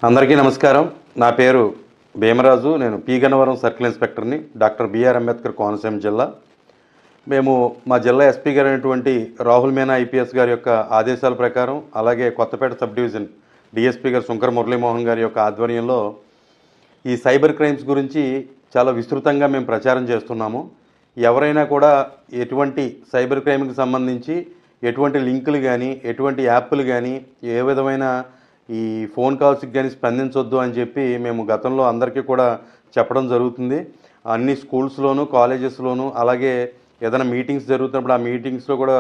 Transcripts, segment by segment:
అందరికీ నమస్కారం. నా పేరు భీమరాజు. నేను పి గన్నవరం సర్కిల్ ఇన్స్పెక్టర్ని, డాక్టర్ బిఆర్ అంబేద్కర్ కోనసీమ జిల్లా. మేము మా జిల్లా ఎస్పీ గారు అయినటువంటి రాహుల్ మీనా ఐపీఎస్ గారి యొక్క ఆదేశాల ప్రకారం, అలాగే కొత్తపేట సబ్ డివిజన్ డిఎస్పీ గారు శంకర్ మురళీమోహన్ గారి యొక్క ఆధ్వర్యంలో ఈ సైబర్ క్రైమ్స్ గురించి చాలా విస్తృతంగా మేము ప్రచారం చేస్తున్నాము. ఎవరైనా కూడా ఎటువంటి సైబర్ క్రైమ్కి సంబంధించి ఎటువంటి లింకులు కానీ, ఎటువంటి యాప్లు కానీ, ఏ విధమైన ఈ ఫోన్ కాల్స్కి కానీ స్పందించొద్దు అని చెప్పి మేము గతంలో అందరికీ కూడా చెప్పడం జరుగుతుంది. అన్ని స్కూల్స్లోనూ, కాలేజెస్లోనూ, అలాగే ఏదైనా మీటింగ్స్ జరుగుతున్నప్పుడు ఆ మీటింగ్స్లో కూడా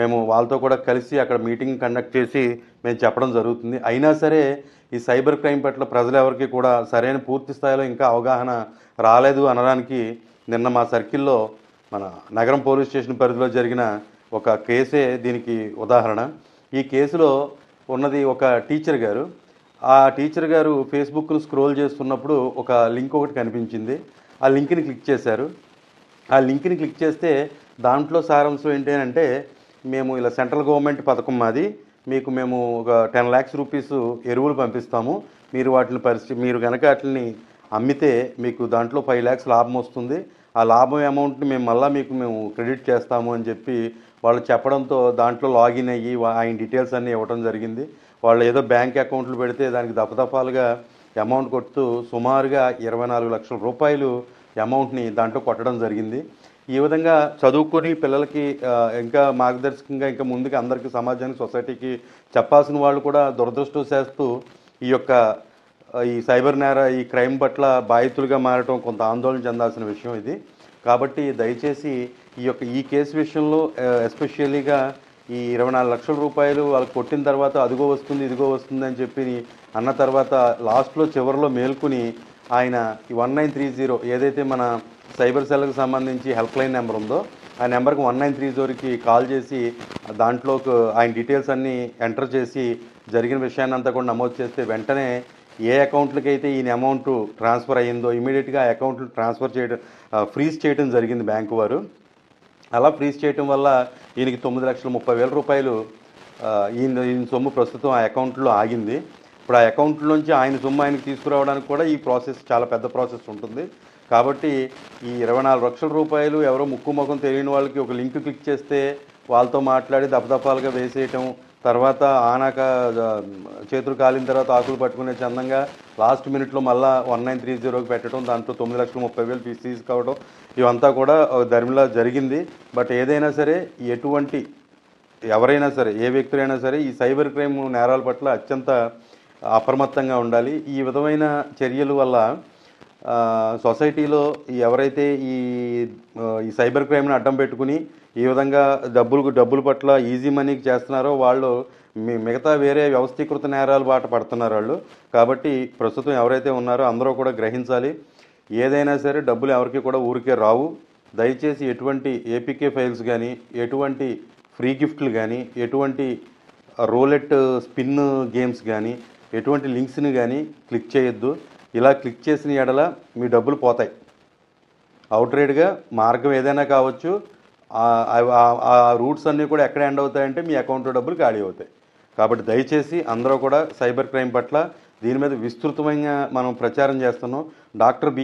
మేము వాళ్ళతో కూడా కలిసి అక్కడ మీటింగ్ కండక్ట్ చేసి మేము చెప్పడం జరుగుతుంది. అయినా సరే ఈ సైబర్ క్రైమ్ పట్ల ప్రజలు ఎవరికి కూడా సరైన పూర్తి స్థాయిలో ఇంకా అవగాహన రాలేదు అనడానికి నిన్న మా సర్కిల్లో మన నగరం పోలీస్ స్టేషన్ పరిధిలో జరిగిన ఒక కేసే దీనికి ఉదాహరణ. ఈ కేసులో ఉన్నది ఒక టీచర్ గారు. ఆ టీచర్ గారు ఫేస్బుక్ను స్క్రోల్ చేస్తున్నప్పుడు ఒక లింక్ ఒకటి కనిపించింది. ఆ లింక్ని క్లిక్ చేశారు. ఆ లింక్ని క్లిక్ చేస్తే దాంట్లో సారాంశం ఏంటి అంటే, మేము ఇలా సెంట్రల్ గవర్నమెంట్ పథకం మాది, మీకు మేము ఒక 10 lakhs రూపీస్ ఎరువులు పంపిస్తాము, మీరు వాటిని మీరు కనుక వాటిని అమ్మితే మీకు దాంట్లో 5 lakhs లాభం వస్తుంది, ఆ లాభం అమౌంట్ని మేము క్రెడిట్ చేస్తాము అని చెప్పి వాళ్ళు చెప్పడంతో దాంట్లో లాగిన్ అయ్యి ఆయన డీటెయిల్స్ అన్నీ ఇవ్వడం జరిగింది. వాళ్ళు ఏదో బ్యాంక్ అకౌంట్లు పెడితే దానికి దఫదఫాలుగా అమౌంట్ కొడుతూ సుమారుగా 24 లక్షల రూపాయలు అమౌంట్ని దాంట్లో కొట్టడం జరిగింది. ఈ విధంగా చదువుకొని పిల్లలకి ఇంకా మార్గదర్శకంగా ఇంకా ముందుకు అందరికీ సమాజానికి, సొసైటీకి చెప్పాల్సిన వాళ్ళు కూడా దురదృష్టవశాత్తు ఈ సైబర్ ఈ క్రైమ్ పట్ల బాధితులుగా మారటం కొంత ఆందోళన చెందాల్సిన విషయం ఇది. కాబట్టి దయచేసి ఈ కేసు విషయంలో ఎస్పెషల్లీగా ఈ 24 లక్షల రూపాయలు వాళ్ళకి కొట్టిన తర్వాత అదిగో వస్తుంది, ఇదిగో వస్తుంది అని చెప్పి అన్న తర్వాత లాస్ట్లో చివరిలో మేల్కొని ఆయన ఈ 1930 ఏదైతే మన సైబర్ సెల్కి సంబంధించి హెల్ప్ లైన్ నెంబర్ ఉందో ఆ నెంబర్కి 1930కి కాల్ చేసి దాంట్లోకి ఆయన డీటెయిల్స్ అన్నీ ఎంటర్ చేసి జరిగిన విషయాన్ని అంతా కూడా నమోదు చేస్తే వెంటనే ఏ అకౌంట్లకి అయితే ఈయన అమౌంట్ ట్రాన్స్ఫర్ అయ్యిందో ఇమీడియట్గా ఆ అకౌంట్లు ట్రాన్స్ఫర్ చేయడం, ఫ్రీజ్ చేయడం జరిగింది బ్యాంకు వారు. అలా ఫ్రీజ్ చేయడం వల్ల ఈయనకి 9,30,000 రూపాయలు ఈయన సొమ్ము ప్రస్తుతం ఆ అకౌంట్లో ఆగింది. ఇప్పుడు ఆ అకౌంట్లోంచి ఆయన సొమ్ము ఆయనకి తీసుకురావడానికి కూడా ఈ ప్రాసెస్ చాలా పెద్ద ప్రాసెస్ ఉంటుంది. కాబట్టి ఈ 24 లక్షల రూపాయలు ఎవరో ముక్కు ముఖం తెలియని వాళ్ళకి ఒక లింక్ క్లిక్ చేస్తే వాళ్ళతో మాట్లాడి దఫదఫాలుగా వేసేయటం, తర్వాత ఆనాక చేతులు కాలిన తర్వాత ఆకులు పట్టుకునే చందంగా లాస్ట్ మినిట్లో మళ్ళీ 1930కి పెట్టడం, దాంట్లో 9,30,000 తీసుకోవడం, ఇవంతా కూడా ధర్మిలా జరిగింది. బట్ ఏదైనా సరే ఎవరైనా సరే ఏ వ్యక్తులైనా సరే ఈ సైబర్ క్రైమ్ నేరాల పట్ల అత్యంత అప్రమత్తంగా ఉండాలి. ఈ విధమైన చర్యల వల్ల సొసైటీలో ఎవరైతే ఈ సైబర్ క్రైమ్ని అడ్డం పెట్టుకుని ఈ విధంగా డబ్బుల పట్ల ఈజీ మనీకి చేస్తున్నారో వాళ్ళు మిగతా వేరే వ్యవస్థీకృత నేరాలు బాట పడుతున్నారు వాళ్ళు. కాబట్టి ప్రస్తుతం ఎవరైతే ఉన్నారో అందరూ కూడా గ్రహించాలి, ఏదైనా సరే డబ్బులు ఎవరికి కూడా ఊరికే రావు. దయచేసి ఎటువంటి ఏపీకే ఫైల్స్ కానీ, ఎటువంటి ఫ్రీ గిఫ్ట్లు కానీ, ఎటువంటి రోలెట్ స్పిన్ గేమ్స్ కానీ, ఎటువంటి లింక్స్ని కానీ క్లిక్ చేయొద్దు. ఇలా క్లిక్ చేసిన ఎడల మీ డబ్బులు పోతాయి. అవుట్రేట్గా మార్గం ఏదైనా కావచ్చు, ఆ రూట్స్ అన్నీ కూడా ఎక్కడ ఎండ్ అవుతాయంటే మీ అకౌంట్లో డబ్బులు ఖాళీ అవుతాయి. కాబట్టి దయచేసి అందరూ కూడా సైబర్ క్రైమ్ పట్ల దీని మీద విస్తృతమైన మనం ప్రచారం చేస్తున్నాం. డాక్టర్